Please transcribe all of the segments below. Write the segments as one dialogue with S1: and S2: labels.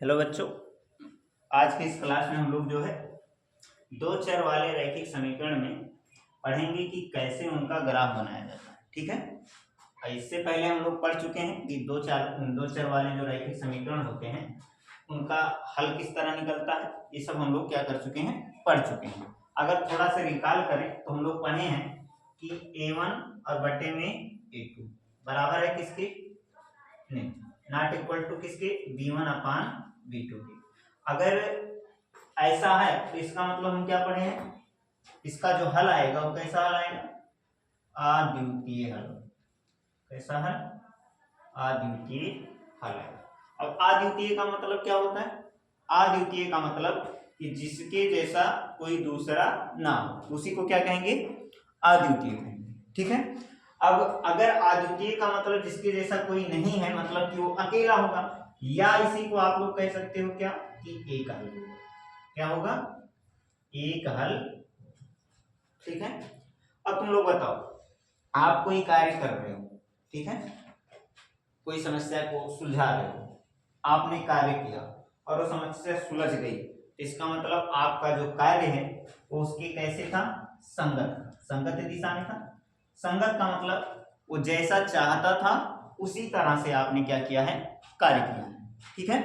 S1: Hello बच्चों, आज के इस क्लास में हम लोग जो है दो चर वाले रैखिक समीकरण में पढ़ेंगे कि कैसे उनका ग्राफ बनाया जाता है। ठीक है। और इससे पहले हम लोग पढ़ चुके हैं कि दो चर वाले जो रैखिक समीकरण होते हैं उनका हल किस तरह निकलता है। ये सब हम लोग क्या कर चुके हैं, पढ़ चुके हैं। अगर थोड़ा सा रिकॉल करें तो हम लोग पढ़े हैं कि a1 और बटे में a2 बराबर है किसके, नहीं, नॉट इक्वल टू किसके, v1 अपान v2 के। अगर ऐसा है तो इसका मतलब हम क्या पढ़े हैं, इसका जो हल आएगा वो कैसा हल आएगा, अद्वितीय हल। कैसा है, अद्वितीय हल आएगा। अब अद्वितीय का मतलब क्या होता है, अद्वितीय का मतलब कि जिसके जैसा कोई दूसरा ना हो उसी को क्या कहेंगे, अद्वितीय कहेंगे। ठीक है। अब अगर अद्वितीय का मतलब जिसके जैसा कोई नहीं है, मतलब कि वो अकेला होगा, या इसी को आप लोग कह सकते हो क्या कि एक हल होगा। क्या होगा, एक हल। ठीक है। अब तुम लोग बताओ, आप कोई कार्य कर रहे हो, ठीक है, कोई समस्या को सुलझा रहे हो, आपने कार्य किया और वो समस्या सुलझ गई, इसका मतलब आपका जो कार्य है वो उसके कैसे था, संगत, संगत दिशा में था। संगत का मतलब वो जैसा चाहता था उसी तरह से आपने क्या किया है, कार्य किया है। ठीक है।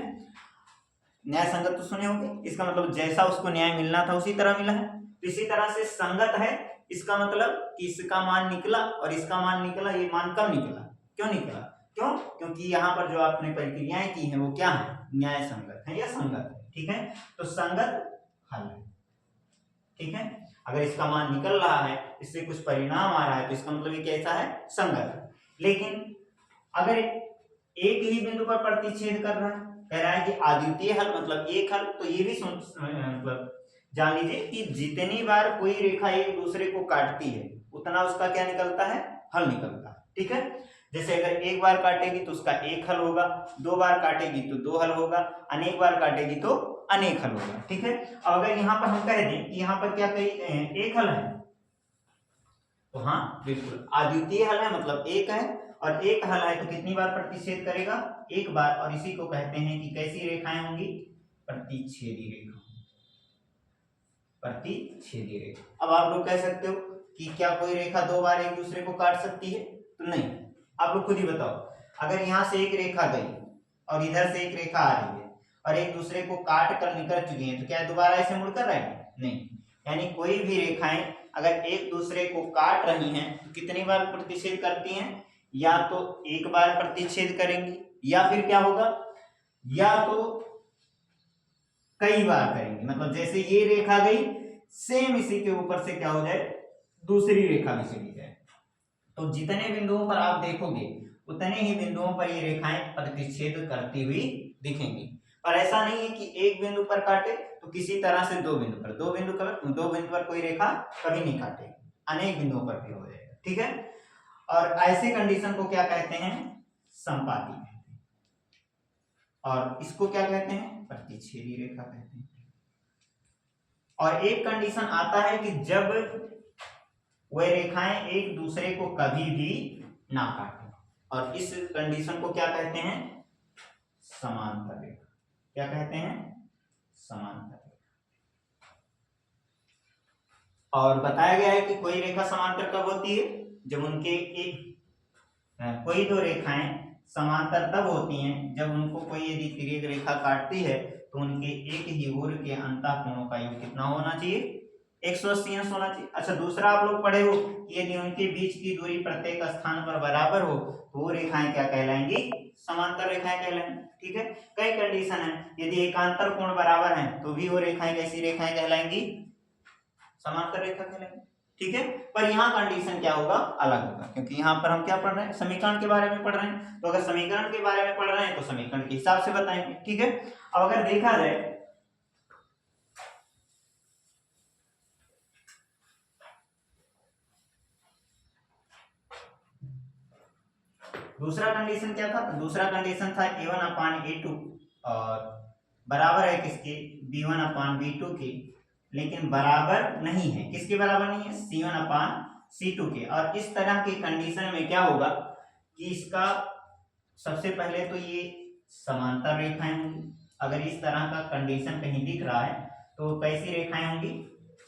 S1: न्याय संगत तो सुने होंगे, इसका मतलब जैसा उसको न्याय मिलना था उसी तरह मिला है। तो इसी तरह से संगत है, इसका मतलब कि इसका मान निकला और इसका मान निकला। ये मान कब निकला, क्यों निकला, क्यों, क्योंकि यहाँ पर जो आपने प्रक्रियाएं की है वो क्या है, न्याय संगत है या संगत है। ठीक है। तो संगत हल है। ठीक है। अगर इसका मान निकल रहा है, इससे कुछ परिणाम आ रहा है, तो इसका मतलब ये कैसा है, संगत। लेकिन अगर एक ही बिंदु पर प्रतिच्छेद कर रहा है, कह रहा है कि अद्वितीय हल मतलब एक हल, तो ये भी मतलब जान लीजिए कि जितनी बार कोई रेखा एक दूसरे को काटती है उतना उसका क्या निकलता है, हल निकलता है। ठीक है। जैसे अगर एक बार काटेगी तो उसका एक हल होगा, दो बार काटेगी तो दो हल होगा, अनेक बार काटेगी तो अनेक हल होगा। ठीक है। अब अगर यहाँ पर हम कह दें कि यहाँ पर क्या एक हल है, तो हाँ बिल्कुल अद्वितीय हल है मतलब एक है, और एक हल है तो कितनी बार प्रतिच्छेद करेगा, एक बार। और इसी को कहते हैं कि कैसी रेखाएं होंगी, प्रतिच्छेदी रेखा, प्रतिच्छेदी रेखा। अब आप लोग कह सकते हो कि क्या कोई रेखा दो बार एक दूसरे को काट सकती है, तो नहीं। आप लोग खुद ही बताओ, अगर यहाँ से एक रेखा गई और इधर से एक रेखा आ रही है और एक दूसरे को काट कर निकल चुकी है, तो क्या दोबारा ऐसे मुड़कर रहेंगे, नहीं। यानी कोई भी रेखाएं अगर एक दूसरे को काट रही हैं तो कितनी बार प्रतिच्छेद करती हैं, या तो एक बार प्रतिच्छेद करेंगी, या फिर क्या होगा, या तो कई बार करेंगे। मतलब जैसे ये रेखा गई, सेम इसी के ऊपर से क्या हो जाए, दूसरी रेखा भी चली जाए। तो जितने बिंदुओं पर आप देखोगे उतने ही बिंदुओं पर ये रेखाएं प्रतिच्छेद करती हुई दिखेंगी। और ऐसा नहीं है कि एक बिंदु पर काटे तो किसी तरह से दो बिंदु पर, दो बिंदु पर कोई रेखा कभी नहीं काटेगी, अनेक बिंदुओं पर भी हो जाएगा। ठीक है। और ऐसे कंडीशन को क्या कहते हैं, संपाती कहते हैं, और इसको क्या कहते हैं, प्रतिच्छेदी रेखा कहते हैं। और एक कंडीशन आता है कि जब वह रेखाएं एक दूसरे को कभी भी ना काटें, और इस कंडीशन को क्या कहते हैं, समांतर रेखा। क्या कहते हैं, समांतर रेखा। और बताया गया है कि कोई रेखा समांतर कब होती है, जब उनके एक कोई दो रेखाएं समांतर तब होती हैं जब उनको कोई यदि तिर्यक रेखा काटती है तो उनके एक ही ओर के अंतःकोणों का योग कितना होना चाहिए, 180 अंश होना चाहिए। अच्छा, दूसरा आप लोग पढ़े हो कि यदि उनके बीच की दूरी प्रत्येक स्थान पर बराबर हो तो वो रेखाएं क्या कहलाएंगी, समांतर रेखाएं कहलाएंगी। ठीक है। कई कंडीशन है, यदि एकांतर कोण बराबर है तो भी वो रेखाएं कैसी रेखाएं कहलाएंगी, समांतर रेखा कहलाएंगी। ठीक है। पर यहाँ कंडीशन क्या होगा, अलग होगा, क्योंकि यहाँ पर हम क्या पढ़ रहे हैं, समीकरण के बारे में पढ़ रहे हैं। तो अगर समीकरण के बारे में पढ़ रहे हैं तो समीकरण के हिसाब से बताएंगे। ठीक है। अब अगर देखा जाए दूसरा कंडीशन क्या था, दूसरा कंडीशन था a1 अपान a2 और बराबर है किसके, b1 अपान b2 के, लेकिन बराबर नहीं है, किसके बराबर नहीं है, c1 अपान c2 के। और इस तरह के कंडीशन में क्या होगा कि इसका सबसे पहले तो ये समांतर रेखाएं होंगी, अगर इस तरह का कंडीशन कहीं दिख रहा है तो कैसी रेखाएं होंगी,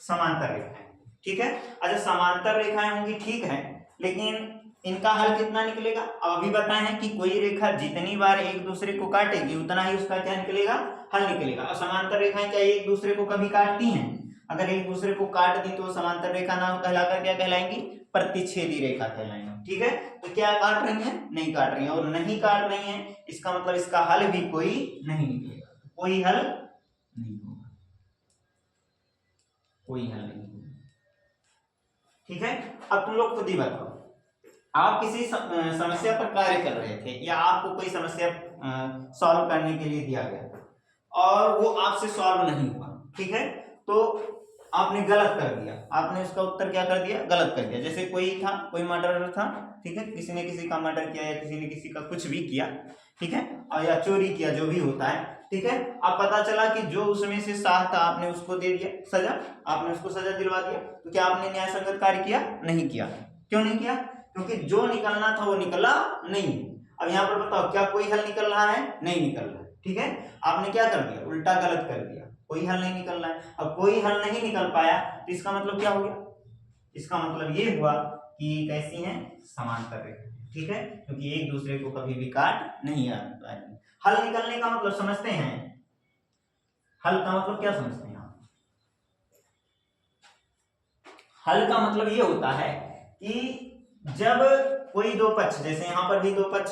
S1: समांतर रेखाएं, ठीक है। अच्छा समांतर रेखाएं होंगी ठीक है, लेकिन इनका हल कितना निकलेगा, अब अभी बताए हैं कि कोई रेखा जितनी बार एक दूसरे को काटेगी उतना ही उसका क्या निकलेगा, हल निकलेगा। और समांतर रेखाएं क्या एक दूसरे को कभी काटती हैं, अगर एक दूसरे को काट दी तो समांतर रेखा ना कहलाकर क्या कहलाएंगी, प्रतिच्छेदी रेखा कहलाएंगी, ठीक है। तो क्या काट रही हैं, नहीं काट रही हैं, और नहीं काट रही हैं इसका मतलब इसका हल भी कोई नहीं निकलेगा, कोई हल नहीं होगा, कोई हल नहीं होगा, ठीक है। अब तुम लोग खुद ही बताओ, आप किसी समस्या पर कार्य कर रहे थे या आपको कोई समस्या सॉल्व करने के लिए दिया गया और वो आपसे सॉल्व नहीं हुआ, ठीक है, तो आपने गलत कर दिया, आपने उसका उत्तर क्या कर दिया, गलत कर दिया। जैसे कोई था, कोई मर्डर था, ठीक है, किसी ने किसी का मर्डर किया या किसी ने किसी का कुछ भी किया, ठीक है, और या चोरी किया, जो भी होता है, ठीक है। अब पता चला कि जो उसमें से साथ था आपने उसको दे दिया सजा, आपने उसको सजा दिलवा दिया, तो क्या आपने न्याय संगत कार्य किया, नहीं किया। क्यों नहीं किया, क्योंकि जो निकलना था वो निकला नहीं। अब यहाँ पर बताओ क्या कोई हल निकल रहा है, नहीं निकल रहा है, ठीक है। आपने क्या कर दिया, उल्टा गलत कर दिया, कोई हल नहीं निकल रहा है। अब कोई हल नहीं निकल पाया तो इसका मतलब क्या हो गया, इसका मतलब ये हुआ कि कैसी है, समांतर रेखा, ठीक है, क्योंकि एक दूसरे को कभी भी काट नहीं पाएंगे। हल निकलने का मतलब समझते हैं, हल का मतलब क्या समझते हैं आप, हल का मतलब ये होता है कि जब कोई दो पक्ष, जैसे यहां पर भी दो पक्ष,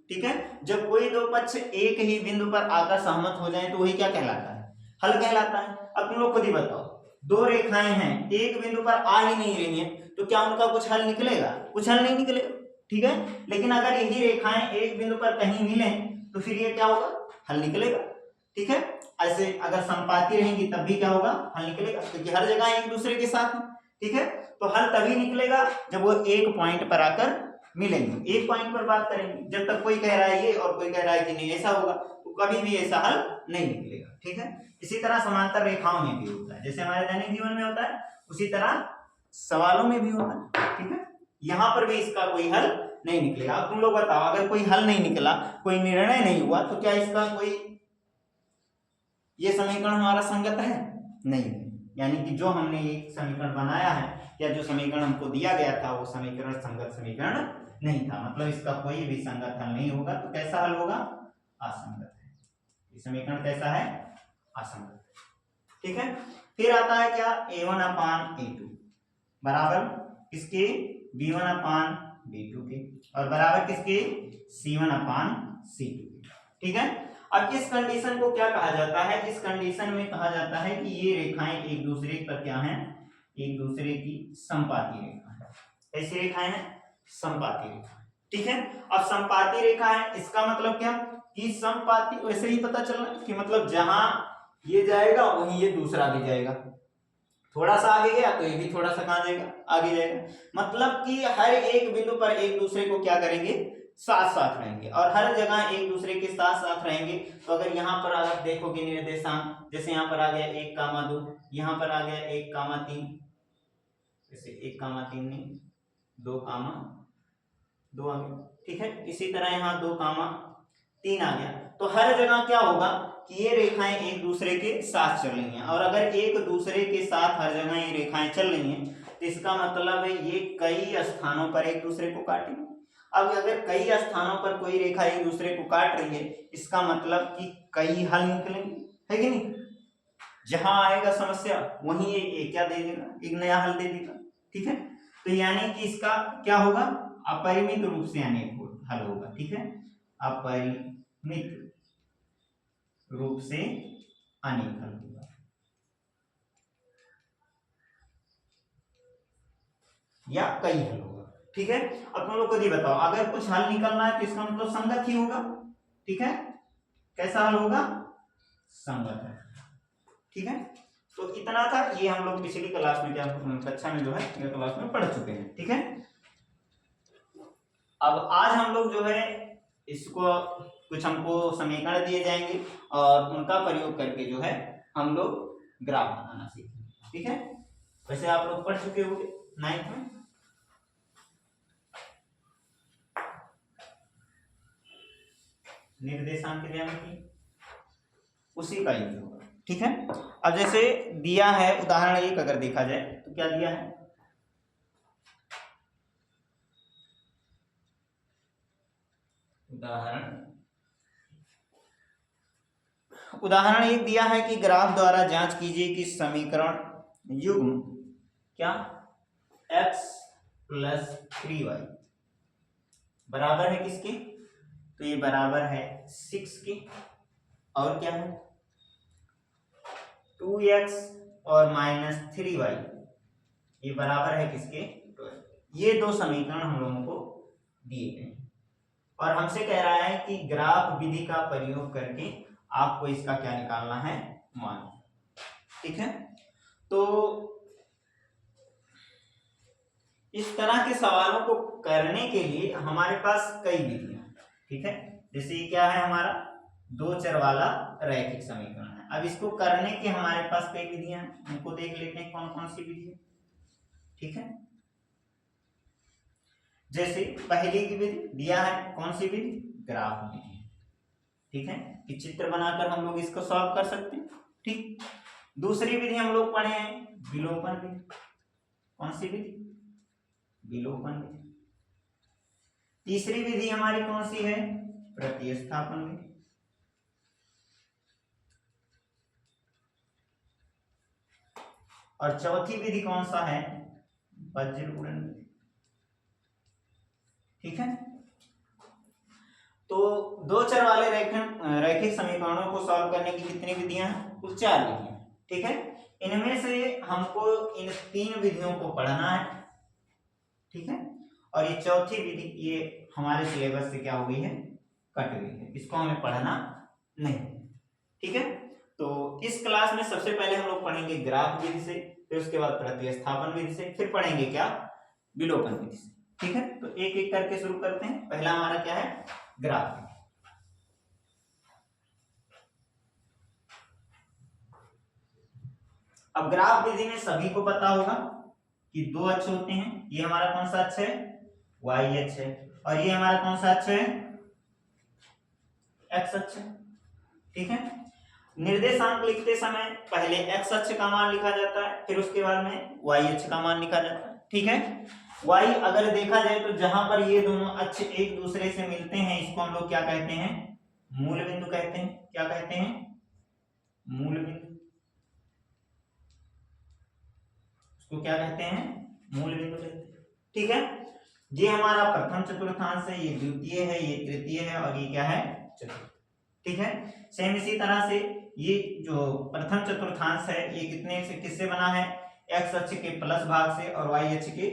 S1: ठीक है, जब कोई दो पक्ष एक ही बिंदु पर आकर सहमत हो जाए तो वही क्या कहलाता है, हल कहलाता है। अब तुम लोग खुद ही बताओ, दो रेखाएं हैं एक बिंदु पर आ ही नहीं रही हैं, तो क्या उनका कुछ हल निकलेगा, कुछ हल नहीं निकलेगा, ठीक है। लेकिन अगर यही रेखाएं एक बिंदु पर कहीं मिले तो फिर ये क्या होगा, हल निकलेगा, ठीक है। ऐसे अगर संपाती रहेंगी तब भी क्या होगा, हल निकलेगा, क्योंकि हर जगह एक दूसरे के साथ है, ठीक है। तो हल तभी निकलेगा जब वो एक पॉइंट पर आकर मिलेंगे, एक पॉइंट पर बात करेंगे। जब तक कोई कह रहा है ये और कोई कह रहा है कि नहीं ऐसा होगा, तो कभी भी ऐसा हल नहीं निकलेगा, ठीक है। इसी तरह समांतर रेखाओं में भी होता है, जैसे हमारे दैनिक जीवन में होता है उसी तरह सवालों में भी होता है, ठीक है। यहाँ पर भी इसका कोई हल नहीं निकलेगा। अब तुम लोग बताओ, अगर कोई हल नहीं निकला, कोई निर्णय नहीं हुआ, तो क्या इसका कोई, ये समीकरण हमारा संगत है, नहीं, यानी कि जो हमने एक समीकरण बनाया है या जो समीकरण हमको दिया गया था वो समीकरण संगत समीकरण नहीं था, मतलब इसका कोई भी संगत हल नहीं होगा। तो कैसा हल होगा, असंगत है, ये समीकरण कैसा है, असंगत, ठीक है। फिर आता है क्या, a1 अपान a2 बराबर किसके, b1 अपान b2 के, और बराबर किसके, c1 अपान c2 के, ठीक है। अब इस कंडीशन को क्या कहा जाता है, इस कंडीशन में कहा जाता है कि ये रेखाएं एक दूसरे पर क्या हैं, एक दूसरे की संपाती रेखा है। कैसी रेखाएं हैं, संपाती रेखा, ठीक है। अब संपाती रेखा है इसका मतलब क्या, कि संपाती, वैसे ही पता चलना कि मतलब जहां ये जाएगा वहीं ये दूसरा भी जाएगा, थोड़ा सा आगे गया तो ये भी थोड़ा सा कहां जाएगा, आगे जाएगा, मतलब कि हर एक बिंदु पर एक दूसरे को क्या करेंगे, साथ साथ रहेंगे, और हर जगह एक दूसरे के साथ साथ रहेंगे। तो अगर यहाँ पर अगर देखोगे निर्देशांक, जैसे यहाँ पर आ गया 1,2, यहाँ पर आ गया 1,3, जैसे 1,3 नहीं 2,2 आ गया, ठीक है। इसी तरह यहाँ 2,3 आ गया। तो हर जगह क्या होगा कि ये रेखाएं एक दूसरे के साथ चल रही हैं, और अगर एक दूसरे के साथ हर जगह ये रेखाएं चल रही हैं तो इसका मतलब है ये कई स्थानों पर एक दूसरे को काटेंगे। अब अगर कई स्थानों पर कोई रेखा एक दूसरे को काट रही है, इसका मतलब कि कई हल निकलेंगे, है कि नहीं। जहां आएगा समस्या वहीं ये क्या दे देगा, एक नया हल दे देगा, ठीक है। तो यानी कि इसका क्या होगा, अपरिमित रूप से अनेक हल होगा, ठीक है, अपरिमित रूप से अनेक हल होगा, या कई हल होगा, ठीक है। अब तुम लोग को ये बताओ, अगर कुछ हल निकलना है तो इसका मतलब संगत ही होगा, ठीक है। कैसा हल होगा, संगत है, ठीक है। तो इतना था, ये हम लोग पिछली क्लास में क्या कक्षा में जो है क्लास में पढ़ चुके हैं, ठीक है। अब आज हम लोग जो है इसको कुछ हमको समीकरण दिए जाएंगे और उनका प्रयोग करके जो है हम लोग ग्राफ बनाना सीखेंगे, ठीक है। वैसे आप लोग पढ़ चुके होंगे 9th में, निर्देशांक ज्यामिति, उसी का यूज होगा। ठीक है, अब जैसे दिया है उदाहरण एक अगर देखा जाए तो क्या दिया है, उदाहरण एक दिया है कि ग्राफ द्वारा जांच कीजिए कि समीकरण युग्म क्या x प्लस 3y बराबर है किसके, तो ये बराबर है 6 के, और क्या है 2x और माइनस 3y ये बराबर है किसके 12। ये दो समीकरण हम लोगों को दिए गए और हमसे कह रहा है कि ग्राफ विधि का प्रयोग करके आपको इसका क्या निकालना है, मान। ठीक है, तो इस तरह के सवालों को करने के लिए हमारे पास कई विधियां। ठीक है, जैसे ये क्या है हमारा दो चर वाला रैखिक समीकरण है। अब इसको करने के हमारे पास कई विधियां हैं, उनको देख लेते हैं कौन कौन सी विधि है। ठीक है, जैसे पहली की विधि दिया है, कौन सी विधि, ग्राफ विधि। ठीक है, कि चित्र बनाकर हम लोग इसको सॉल्व कर सकते हैं। ठीक, दूसरी विधि हम लोग पढ़े हैं विलोपन विधि। कौन सी विधि, विलोपन विधि। तीसरी विधि हमारी कौन सी है, प्रतिस्थापन विधि। और चौथी विधि कौन सा है, वज्र गुणन विधि। ठीक है, तो दो चर वाले रैखिक समीकरणों को सॉल्व करने की कितनी विधियां हैं, कुल 4 विधियां। ठीक है, इनमें से हमको इन 3 विधियों को पढ़ना है। ठीक है, और ये चौथी विधि ये हमारे सिलेबस से क्या हो गई है, कट गई है, इसको हमें पढ़ना नहीं। ठीक है, तो इस क्लास में सबसे पहले हम लोग पढ़ेंगे ग्राफ विधि से, फिर उसके बाद प्रतिस्थापन विधि से, फिर पढ़ेंगे क्या, विलोपन विधि से। ठीक है, तो एक एक करके शुरू करते हैं। पहला हमारा क्या है, ग्राफ विधि। अब ग्राफ विधि में सभी को पता होगा कि दो अक्ष होते हैं। ये हमारा कौन सा अक्ष है, y अक्ष है, और ये हमारा कौन सा अक्ष है, x अक्ष है। ठीक है, निर्देशांक लिखते समय पहले x अक्ष का मान लिखा जाता है, फिर उसके बाद में y अक्ष का मान लिखा जाता है। ठीक है, y अगर देखा जाए तो जहां पर ये दोनों अक्ष एक दूसरे से मिलते हैं इसको हम लोग क्या कहते हैं, मूल बिंदु कहते हैं। क्या कहते हैं, मूल बिंदु। इसको क्या कहते हैं, मूल बिंदु कहते हैं। ठीक है, ये हमारा प्रथम चतुर्थांश है, ये द्वितीय है, ये तृतीय है, और ये क्या है, चतुर्थ। ठीक है, सेम इसी तरह से ये जो प्रथम चतुर्थांश है ये कितने से किससे बना है, x अक्ष के प्लस भाग से और y अक्ष के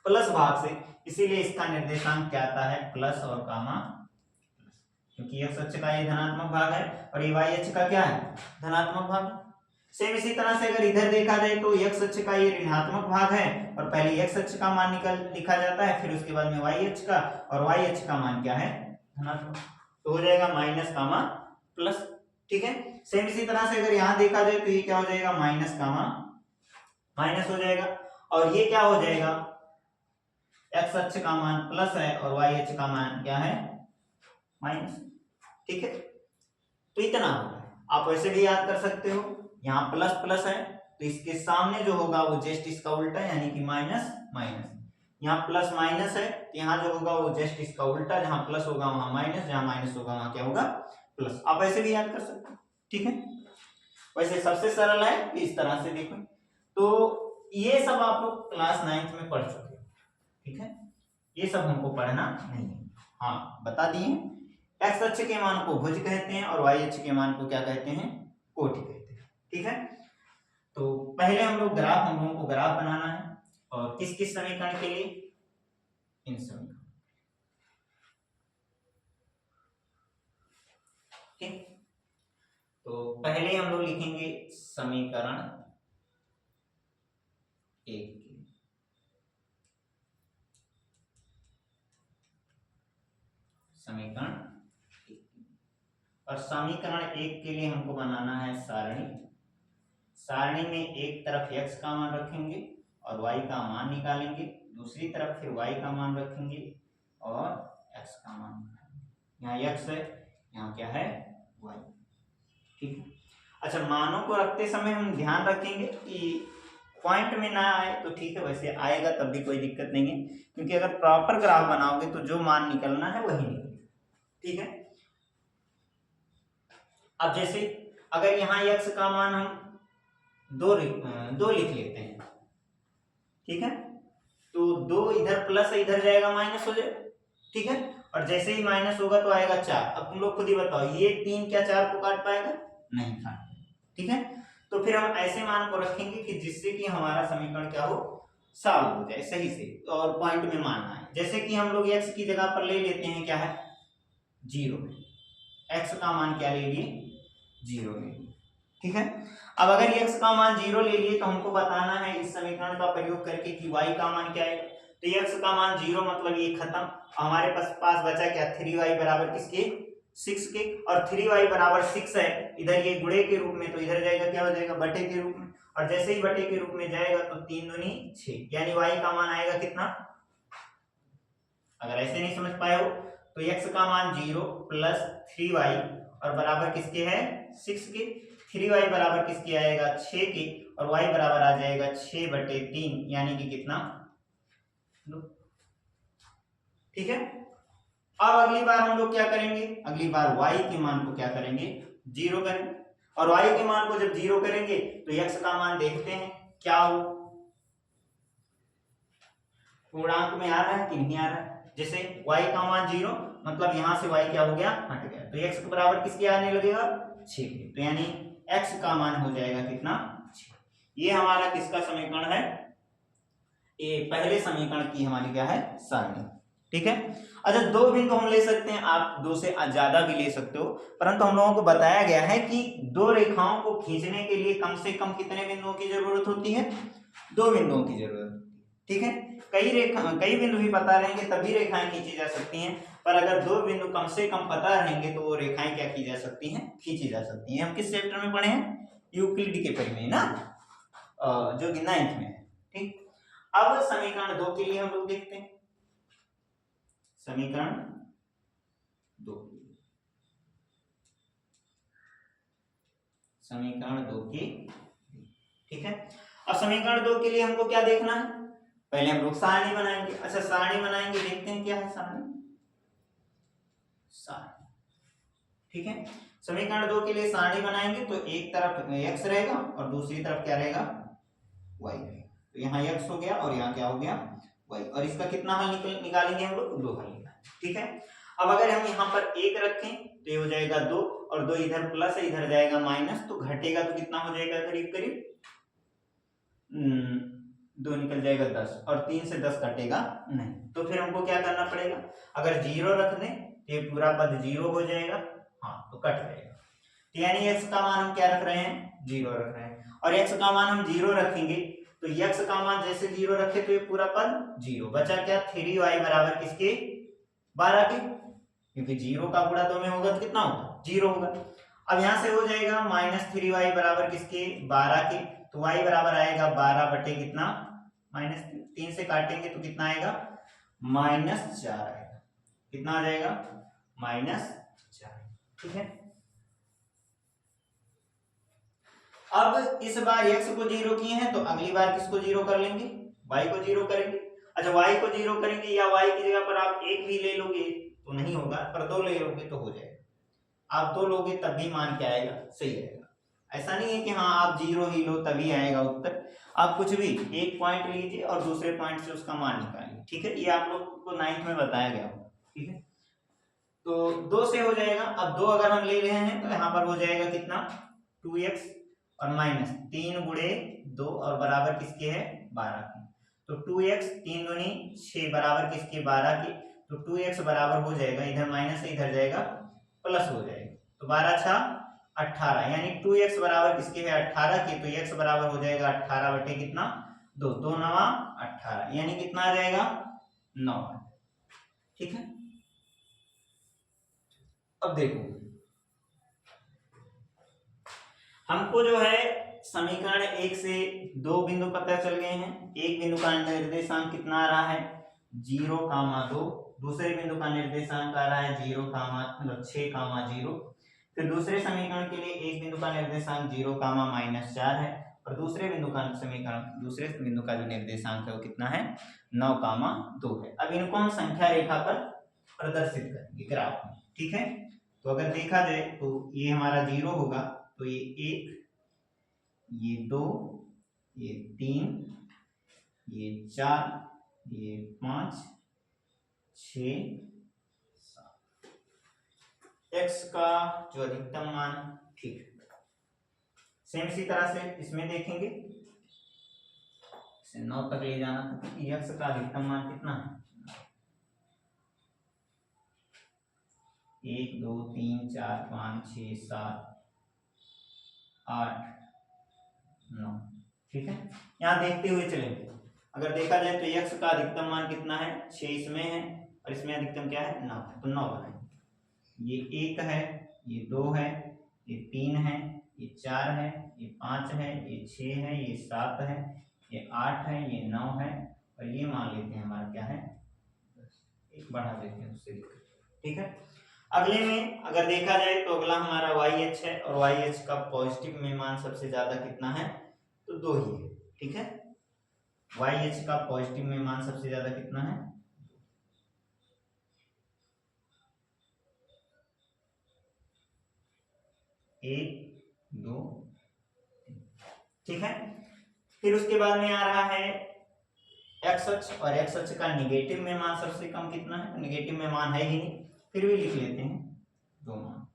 S1: प्लस भाग से, इसीलिए इसका निर्देशांक क्या आता है, प्लस और कामा, क्योंकि x अक्ष का ये धनात्मक भाग है और ये y अक्ष का क्या है, धनात्मक भाग। सेम इसी तरह से अगर इधर देखा जाए तो x अक्ष का ये ऋणात्मक भाग है और पहले x अक्ष का मान लिखा जाता है, फिर उसके बाद में y अक्ष का, और y अक्ष का मान क्या है, धनात्मक, तो हो जाएगा माइनस कामा प्लस। ठीक है, सेम इसी तरह से अगर यहाँ देखा जाए तो ये क्या हो जाएगा, माइनस कामा माइनस हो जाएगा, और ये क्या हो जाएगा, x अक्ष का मान प्लस है और y अक्ष का मान क्या है, माइनस। ठीक है, तो इतना होगा। आप वैसे भी याद कर सकते हो, यहाँ प्लस प्लस है तो इसके सामने जो होगा वो जस्ट इसका उल्टा, यानी कि माइनस माइनस। यहाँ प्लस माइनस है तो यहाँ जो होगा वो जस्ट इसका उल्टा, जहां प्लस होगा वहां माइनस, जहां माइनस होगा वहां क्या होगा, प्लस। आप ऐसे भी याद कर सकते हो। ठीक है, वैसे सबसे सरल है कि इस तरह से देखो, तो ये सब आप लोग क्लास 9th में पढ़ चुके हो। ठीक है, ये सब हमको पढ़ना नहीं है। हाँ, बता दिए, एक्स अक्ष के मान को भुज कहते हैं और वाई अक्ष के मान को क्या कहते हैं, कोटि कहते हैं। ठीक है, तो पहले हम लोग हम लोगों को ग्राफ बनाना है, और किस किस समीकरण के लिए, इन समीकरण। ठीक, तो पहले हम लोग लिखेंगे समीकरण 1 के, समीकरण 1, और समीकरण 1 के लिए हमको बनाना है सारणी। सारणी में एक तरफ x का मान रखेंगे और y का मान निकालेंगे, दूसरी तरफ फिर y का मान रखेंगे और x का मान निकालेंगे। यहाँ x है, यहाँ क्या है, y। ठीक है। अच्छा, मानों को रखते समय हम ध्यान रखेंगे कि पॉइंट में ना आए तो ठीक है, वैसे आएगा तब भी कोई दिक्कत नहीं है, क्योंकि अगर प्रॉपर ग्राफ बनाओगे तो जो मान निकलना है वही निकलेगा। ठीक है। अब जैसे अगर यहाँ x का मान हम दो लिख लेते हैं, ठीक है, तो 2 इधर प्लस है, इधर जाएगा माइनस हो जाएगा। ठीक है। और जैसे ही माइनस होगा तो आएगा 4। अब तुम लोग खुद ही बताओ, ये 3 क्या 4 को काट पाएगा? नहीं काट। ठीक है। तो फिर हम ऐसे मान को रखेंगे कि जिससे कि हमारा समीकरण क्या हो, सॉल्व हो जाए सही से, और पॉइंट में मानना है। जैसे कि हम लोग x की जगह पर ले लेते हैं क्या है, 0। x का मान क्या ले लिए, 0 ले लिए। ठीक है। अब अगर x का मान 0 ले लिए तो हमको बताना है इस समीकरण का प्रयोग करके कि y का मान क्या है। तो x का मान 0 मतलब ये खत्म। हमारे पास बचा क्या, 3y बराबर किसके, 6 के। और 3y बराबर 6 है, इधर ये गुणे के रूप में, तो इधर जाएगा क्या हो जाएगा, बटे के रूप में। और जैसे ही बटे के रूप में जाएगा तो 3 दूनी 6, यानी y का मान आएगा कितना। अगर ऐसे नहीं समझ पाए हो तो x का मान 0 प्लस 3y और बराबर किसके है, 6 के। 3y बराबर किसके आएगा, 6 के। और y बराबर आ जाएगा 6/3, यानी कि कितना, 2। ठीक है। अब अगली बार हम लोग क्या करेंगे, अगली बार y के मान को क्या करेंगे, 0 करेंगे। और y के मान को जब 0 करेंगे तो x का मान देखते हैं क्या हो, पूर्णांक में आ रहा है कि नहीं आ रहा है। जैसे y का मान 0 मतलब यहां से y क्या हो गया, हट गया, तो x के बराबर किसके आने लगेगा, 6 के। तो यानी x का मान हो जाएगा कितना, 6। ये हमारा किसका समीकरण है, ये पहले समीकरण की हमारी क्या है, सारणी। ठीक है। अच्छा, 2 बिंदु हम ले सकते हैं, आप 2 से ज्यादा भी ले सकते हो, परंतु हम लोगों को बताया गया है कि 2 रेखाओं को खींचने के लिए कम से कम कितने बिंदुओं की जरूरत होती है, 2 बिंदुओं की जरूरत होती है। ठीक है। कई बिंदु भी पता रहेंगे तभी रेखाएं खींची जा सकती हैं, पर अगर 2 बिंदु कम से कम पता रहेंगे तो वो रेखाएं क्या की जा सकती हैं, खींची जा सकती हैं। हम किस चैप्टर में पढ़े हैं, यूक्लिड के परिमेय ना, जो कि 9th में है। ठीक। अब समीकरण 2 के लिए हम लोग देखते हैं, समीकरण 2, समीकरण 2 की। ठीक है। अब समीकरण 2 के लिए हमको क्या देखना है, पहले हम लोग सारणी बनाएंगे। अच्छा, सारणी बनाएंगे, देखते हैं क्या है सारणी। ठीक है। समीकरण 2 के लिए सारणी बनाएंगे तो एक तरफ x रहेगा और दूसरी तरफ क्या रहेगा, y रहेगा। तो यहाँ x हो गया और यहाँ क्या हो गया, y। और इसका कितना हल निकालेंगे हम लोग, 2 हल निकालेंगे। ठीक है। अब अगर हम यहाँ पर 1 रखें तो ये हो जाएगा 2, और 2 इधर प्लस है, इधर जाएगा माइनस, तो घटेगा तो कितना हो जाएगा, करीब करीब 2 निकल जाएगा 10, और 3 से 10 कटेगा नहीं। तो फिर हमको क्या करना पड़ेगा, अगर 0 रख दें तो ये पूरा पद 0 हो जाएगा, हाँ तो कट जाएगा। तो यानी x का मान हम क्या रख रहे हैं, 0 रख रहे हैं। और x का मान हम 0 रखेंगे तो x का मान जैसे 0 रखे तो ये पूरा पद 0 बचा, क्या 3y बराबर किसके, 12 के, क्योंकि 0 का गुणा 2 में होगा तो कितना होगा, 0 होगा। अब यहां से हो जाएगा -3y बराबर किसके, 12 के। तो y बराबर आएगा 12 बटे कितना, -3 से काटेंगे तो कितना आएगा, -4 आएगा। कितना आ जाएगा, -4। ठीक है। अब इस बार x को 0 किए हैं तो अगली बार किसको 0 कर लेंगे, y को 0 करेंगे। अच्छा, y को 0 करेंगे या y की जगह पर आप 1 भी ले लोगे तो नहीं होगा, पर 2 ले लोगे तो हो जाएगा। आप 2 लोगे तब भी मान क्या आएगा, सही आएगा। ऐसा नहीं है कि हाँ आप 0 ही लो तभी आएगा उत्तर। आप कुछ भी एक पॉइंट लीजिए और दूसरे पॉइंट से उसका मान निकालिए। ठीक है। ये आप लोग को 9th में बताया गया होगा। ठीक है। तो 2 से हो जाएगा। अब 2 अगर हम ले रहे हैं तो यहाँ पर हो जाएगा कितना, 2x और -3 गुणे 2 और बराबर किसके है, 12 के। तो 2x 3 दूनी 6 बराबर किसके, 12 के। तो 2x बराबर हो जाएगा, इधर माइनस से इधर जाएगा प्लस हो जाएगा, तो 12 6 18, यानी 2x बराबर किसके है, 18 के। तो x बराबर हो जाएगा 18 बटे कितना, 2, 2 9 18, यानी कितना आ जाएगा, 9। ठीक है। अब देखो हमको जो है समीकरण 1 से 2 बिंदु पता चल गए हैं। एक बिंदु का निर्देशांक कितना आ रहा है, 0,2। दूसरे बिंदु का निर्देशांक आ रहा है 0, मतलब 6,0। फिर दूसरे समीकरण के लिए एक बिंदु का निर्देशांक 0, -4 है और दूसरे बिंदु का जो निर्देशांक है वो कितना है 9, 2 है। अब इनको हम संख्या रेखा पर प्रदर्शित करेंगे ग्राफ में, ठीक है। तो अगर देखा जाए तो ये हमारा 0 होगा, तो ये 1, ये 2, ये 3, ये 4, ये 5, 6, 7। x का जो अधिकतम मान, ठीक है। सेम इसी तरह से इसमें देखेंगे, इसे 9 तक ले जाना था कि x का अधिकतम मान कितना है 1, 2, 3, 4, 5, 6, 7, 8, 9, ठीक है। यहाँ देखते हुए चलेंगे। अगर देखा जाए तो x का अधिकतम मान कितना है 6 इसमें है और इसमें अधिकतम क्या है 9 है, तो 9 बनाएंगे। ये 1 है, ये 2 है, ये 3 है, ये 4 है, ये 5 है, ये 6 है, ये 7 है, ये 8 है, ये 9 है और ये मान लेते हैं हमारा क्या है 1 बढ़ा देते हैं उससे, ठीक है। अगले में अगर देखा जाए तो अगला हमारा YH है और YH का पॉजिटिव में मान सबसे ज्यादा कितना है तो 2 ही है, ठीक है। YH का पॉजिटिव में मान सबसे ज्यादा कितना है 1, 2, ठीक है। फिर उसके बाद में आ रहा है x अक्ष और x अक्ष का निगेटिव में मान सबसे कम कितना है, निगेटिव में मान है ही नहीं, फिर भी लिख लेते हैं 2 मान,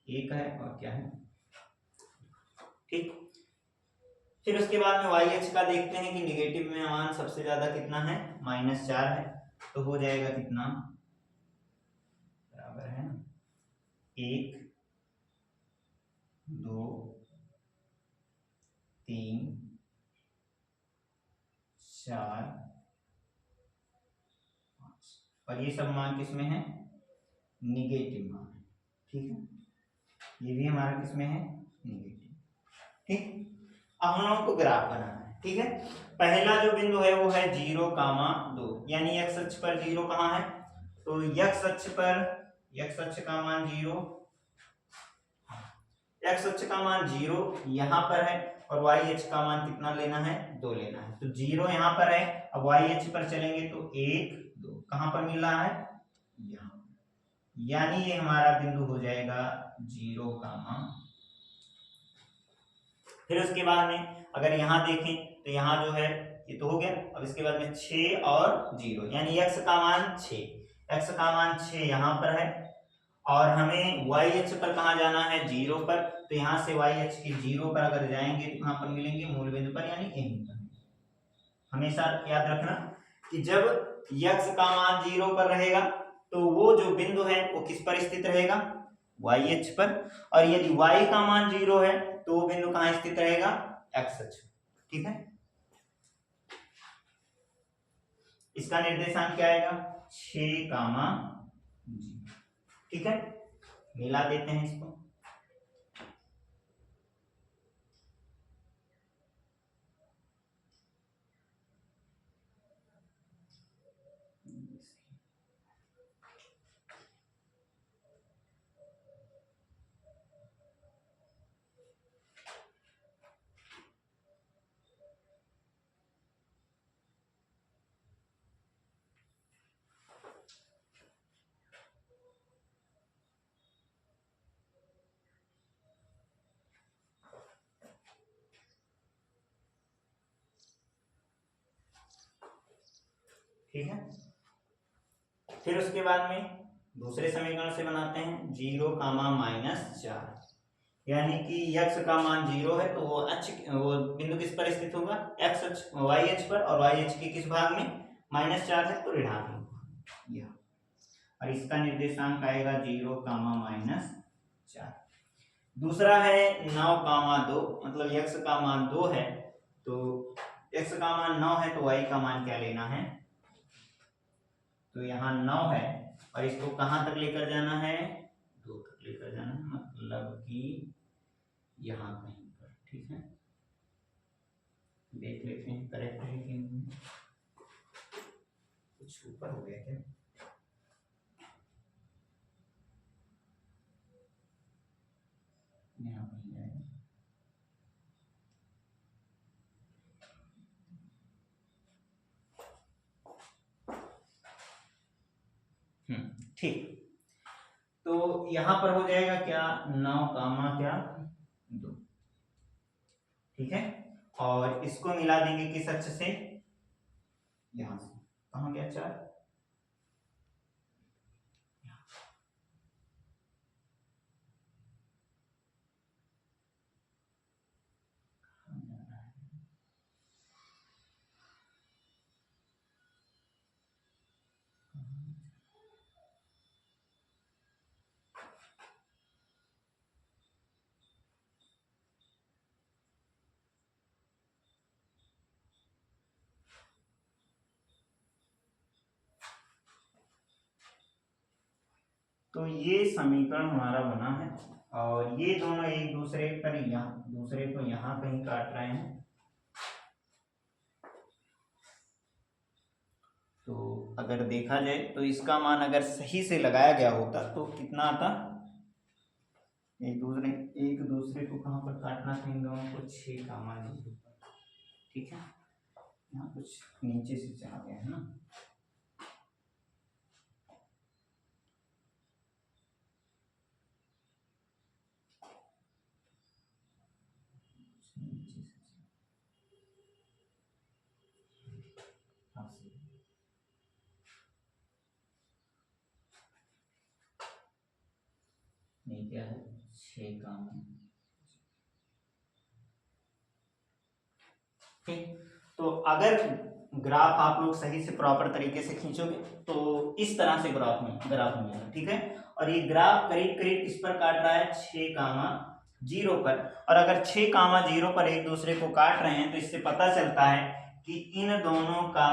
S1: 1 है और क्या है, ठीक। फिर उसके बाद में YH का देखते हैं कि निगेटिव में मान सबसे ज्यादा कितना है -4 है, तो हो जाएगा कितना बराबर है 1, 2, 3, 4, 5 और ये सब मान किसमें है निगेटिव मान, ठीक है। ये भी हमारा किसमें है निगेटिव, ठीक। अब हम लोग को ग्राफ बनाना है, ठीक है। पहला जो बिंदु है वो है 0, 2, यानी x अक्ष पर 0 कहाँ है, तो x अक्ष का मान 0, x अक्ष का मान 0 यहाँ पर है और y अक्ष का मान कितना लेना है 2 लेना है। तो 0 यहाँ पर है, अब y अक्ष पर चलेंगे तो 1, 2 कहाँ पर मिल रहा है यहाँ, यानी ये हमारा बिंदु हो जाएगा 0, फिर उसके बाद में अगर यहाँ देखें तो यहाँ जो है ये तो हो गया। अब इसके बाद में 6 और 0 यानी x का मान 6, x का मान 6 यहाँ पर है और हमें y अक्ष पर कहाँ जाना है 0 पर, तो यहाँ से y अक्ष के 0 पर अगर जाएंगे तो कहाँ पर मिलेंगे मूल बिंदु पर, यानी यहीं पर। हमेशा याद रखना कि जब x का मान 0 पर रहेगा तो वो जो बिंदु है वो किस पर स्थित रहेगा y अक्ष पर, और यदि y का मान 0 है तो वो बिंदु कहाँ स्थित रहेगा x अक्ष, ठीक है। इसका निर्देशांक क्या आएगा 6, 0, ठीक है। मिला देते हैं इसको, ठीक है। फिर उसके बाद में दूसरे समीकरण से बनाते हैं 0, -4, यानी कि x का मान 0 है तो वो बिंदु किस पर स्थित होगा x अक्ष y अक्ष पर, और y अक्ष के किस भाग में -4 है तो ऋणात्मक, और इसका निर्देशांक आएगा 0, -4। दूसरा है 9, 2, मतलब x का मान 2 है तो x का मान 9 है तो y का मान क्या लेना है, तो यहाँ 9 है और इसको कहाँ तक लेकर जाना है 2 तक लेकर जाना है, मतलब कि यहाँ कहीं पर, ठीक है। देख लेते हैं करेक्ट है कि नहीं, कुछ ऊपर हो गया क्या, ठीक। तो यहां पर हो जाएगा क्या, 9 कामा क्या 2, ठीक है। और इसको मिला देंगे किस अक्ष से, यहां से, कहां गया 4, तो ये समीकरण हमारा बना है। और ये दोनों एक दूसरे पर यहाँ, दूसरे को यहाँ कहीं काट रहे हैं। तो अगर देखा जाए तो इसका मान अगर सही से लगाया गया होता तो कितना आता, एक दूसरे को कहाँ पर काटना था, इन दोनों को 6 का मान, ठीक है। यहाँ कुछ नीचे से चला गया है ना, नहीं क्या है 6 का मान, ठीक। तो अगर ग्राफ आप लोग सही से प्रॉपर तरीके से खींचोगे तो इस तरह से ग्राफ मिलेगा, ठीक है। और ये ग्राफ करीब करीब किस पर काट रहा है, 6 कामा 0 पर। और अगर 6 कामा 0 पर एक दूसरे को काट रहे हैं तो इससे पता चलता है कि इन दोनों का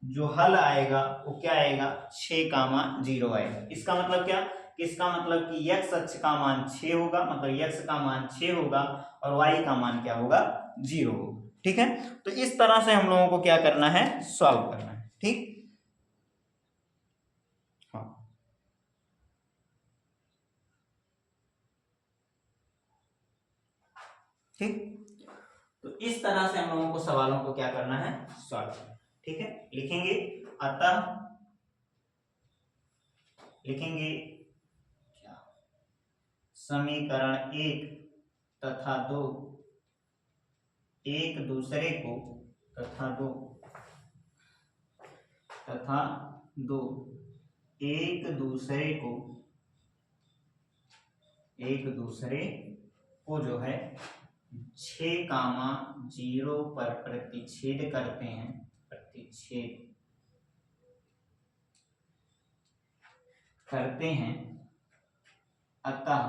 S1: जो हल आएगा वो क्या आएगा, 6 कामा 0 आएगा। इसका मतलब क्या, इसका मतलब कि x अक्ष का मान 6 होगा, मतलब x का मान 6 होगा और y का मान क्या होगा, 0 होगा, ठीक है। तो इस तरह से हम लोगों को क्या करना है, सॉल्व करना है, ठीक। हाँ, ठीक। तो इस तरह से हम लोगों को सवालों को क्या करना है, सॉल्व करना है, ठीक है। लिखेंगे, अतः लिखेंगे क्या, समीकरण 1 तथा 2 एक दूसरे को तथा दो एक दूसरे को जो है 6 कामा 0 पर प्रतिच्छेद करते हैं, अतः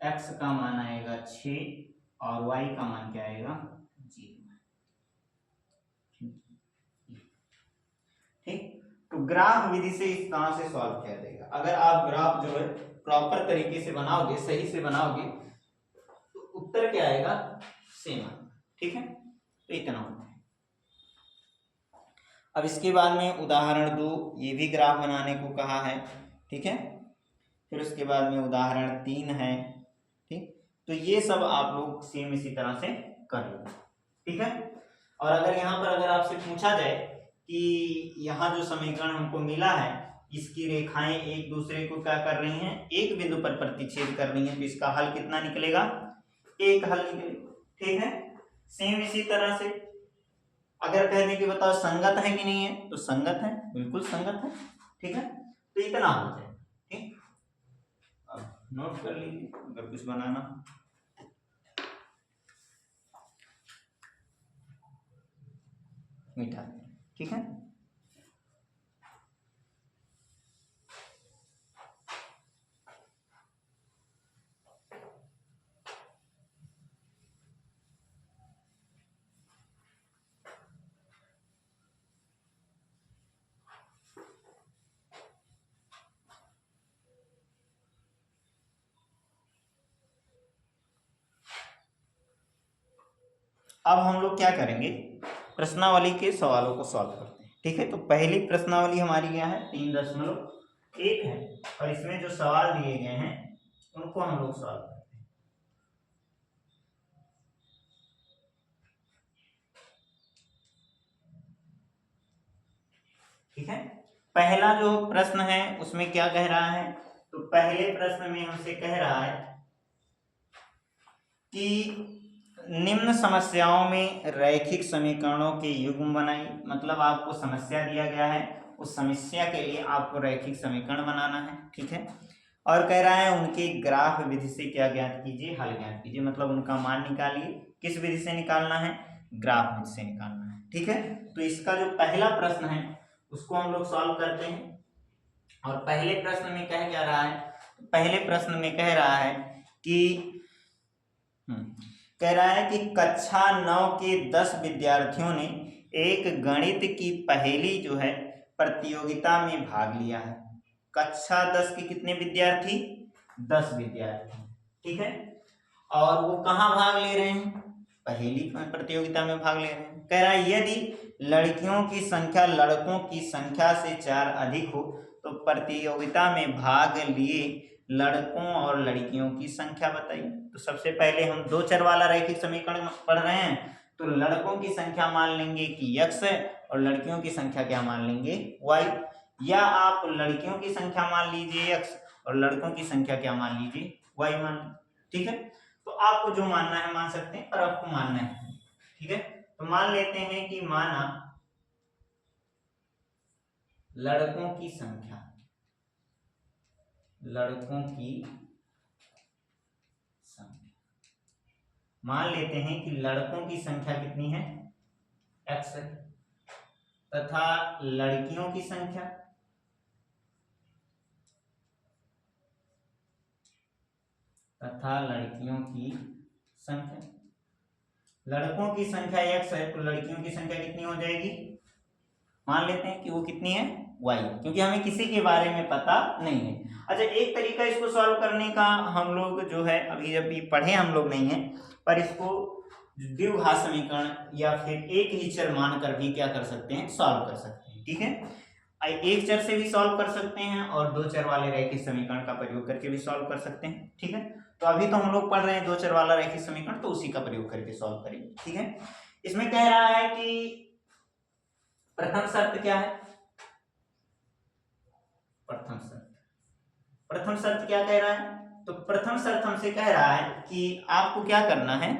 S1: x का मान आएगा 6 और y का मान क्या आएगा, 0, ठीक। तो ग्राफ विधि से इस तरह से सॉल्व किया जाएगा। अगर आप ग्राफ जो है प्रॉपर तरीके से बनाओगे, सही से बनाओगे, तो उत्तर क्या आएगा, सेम, ठीक है। तो इतना होता है। अब इसके बाद में उदाहरण 2, ये भी ग्राफ बनाने को कहा है, ठीक है। फिर उसके बाद में उदाहरण 3 है, ठीक। तो ये सब आप लोग सेम इसी तरह से कर लो, ठीक है। और अगर यहाँ पर अगर आपसे पूछा जाए कि यहाँ जो समीकरण हमको मिला है, इसकी रेखाएं एक दूसरे को क्या कर रही हैं, एक बिंदु पर प्रतिच्छेद कर रही हैं, तो इसका हल कितना निकलेगा, एक हल निकलेगा, ठीक है। सेम इसी तरह से अगर कहने की बताओ संगत है कि नहीं है, तो संगत है, बिल्कुल संगत है, ठीक है। तो इतना हो जाए, ठीक। अब नोट कर लीजिए अगर कुछ बनाना, मीठा, ठीक है। अब हम लोग क्या करेंगे, प्रश्नावली के सवालों को सॉल्व करते हैं, ठीक है। तो पहली प्रश्नावली हमारी क्या है, 3.1 है, और इसमें जो सवाल दिए गए हैं उनको हम लोग सॉल्व करते हैं, ठीक है। पहला जो प्रश्न है उसमें क्या कह रहा है, तो पहले प्रश्न में हमसे कह रहा है कि निम्न समस्याओं में रैखिक समीकरणों के युग्म बनाइए। मतलब आपको समस्या दिया गया है, उस समस्या के लिए आपको रैखिक समीकरण बनाना है, ठीक है। और कह रहा है उनके ग्राफ विधि से क्या ज्ञात कीजिए, हल ज्ञात कीजिए। मतलब उनका मान निकालिए। किस विधि से निकालना है, ग्राफ विधि से निकालना है, ठीक है। तो इसका जो पहला प्रश्न है उसको हम लोग सॉल्व करते हैं। और पहले प्रश्न में कह क्या रहा है, पहले प्रश्न में कह रहा है कि कह रहा है कि कक्षा 9 के 10 विद्यार्थियों ने एक गणित की पहेली जो है प्रतियोगिता में भाग लिया है। कक्षा 10 के कितने विद्यार्थी, 10 विद्यार्थी, ठीक है। और वो कहाँ भाग ले रहे हैं, पहेली प्रतियोगिता में भाग ले रहे हैं। कह रहा है यदि लड़कियों की संख्या लड़कों की संख्या से 4 अधिक हो तो प्रतियोगिता में भाग लिए लड़कों और लड़कियों की संख्या बताइए। तो सबसे पहले हम दो चर वाला रैखिक समीकरण पढ़ रहे हैं, तो लड़कों की संख्या मान लेंगे कि x है और लड़कियों की संख्या क्या मान लेंगे, y। या आप लड़कियों की संख्या मान लीजिए x और लड़कों की संख्या क्या मान लीजिए, y मान लीजिए, ठीक है। तो आपको जो मानना है मान सकते हैं, पर आपको मानना है, ठीक है। तो मान लेते हैं कि माना लड़कों की संख्या, लड़कों की संख्या मान लेते हैं कि लड़कों की संख्या कितनी है, x है, तथा लड़कियों की संख्या लड़कियों की संख्या, लड़कों की संख्या x है तो लड़कियों की संख्या कितनी हो जाएगी, मान लेते हैं कि वो कितनी है, y, क्योंकि हमें किसी के बारे में पता नहीं है। अच्छा, एक तरीका इसको सॉल्व करने का हम लोग जो है अभी अभी पढ़े हम लोग नहीं है, पर इसको द्विघात समीकरण या फिर एक ही चर मानकर भी क्या कर सकते हैं, सॉल्व कर सकते हैं, ठीक है। एक चर से भी सॉल्व कर सकते हैं और दो चर वाले रैखिक समीकरण का प्रयोग करके भी सॉल्व कर सकते हैं, ठीक है। तो अभी तो हम लोग पढ़ रहे हैं दो चर वाला रैखिक समीकरण, तो उसी का प्रयोग करके सॉल्व करेंगे, ठीक है। इसमें कह रहा है कि प्रथम शर्त क्या है, प्रथम शर्त क्या कह रहा है, तो प्रथम शर्त हमसे कह रहा है कि आपको क्या करना है,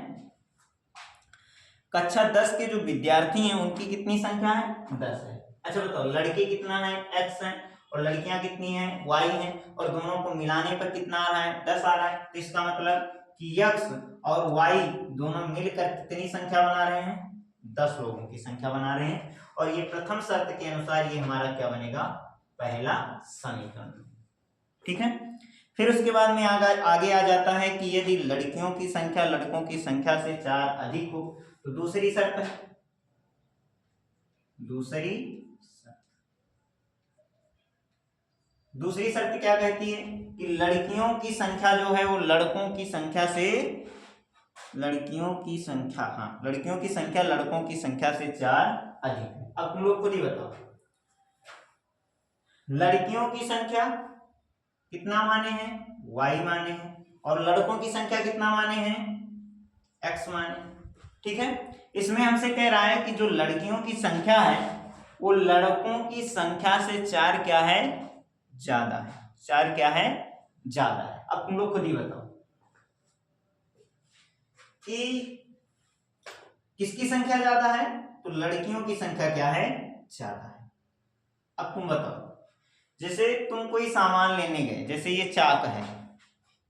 S1: कक्षा 10 के जो विद्यार्थी हैं उनकी कितनी संख्या है, 10 है। अच्छा बताओ, लड़के कितना है, x है, और लड़कियां कितनी हैं, y हैं, और दोनों को मिलाने पर कितना आ रहा है, 10 आ रहा है। तो इसका मतलब कि x और y दोनों मिलकर कितनी संख्या बना रहे हैं, 10 लोगों की संख्या बना रहे हैं। और ये प्रथम शर्त के अनुसार ये हमारा क्या बनेगा, पहला समीकरण, ठीक है। फिर उसके बाद में आगे आ जाता है कि यदि लड़कियों की संख्या लड़कों की संख्या से 4 अधिक हो तो दूसरी शर्त है, दूसरी शर्त क्या कहती है कि लड़कियों की संख्या जो है वो लड़कों की संख्या से, लड़कियों की संख्या, हाँ, लड़कियों की संख्या लड़कों की संख्या से 4 अधिक। अब तुम लोग खुद ही बताओ, लड़कियों की संख्या कितना माने हैं, y माने हैं, और लड़कों की संख्या कितना माने हैं, x माने, ठीक है। इसमें हमसे कह रहा है कि जो लड़कियों की संख्या है वो लड़कों की संख्या से 4 क्या है, ज्यादा है, 4 क्या है, ज्यादा है। अब तुम लोग खुद ही बताओ कि किसकी संख्या ज्यादा है, तो लड़कियों की संख्या क्या है, ज्यादा है। अब तुम बताओ, जैसे तुम कोई सामान लेने गए, जैसे ये चाक है,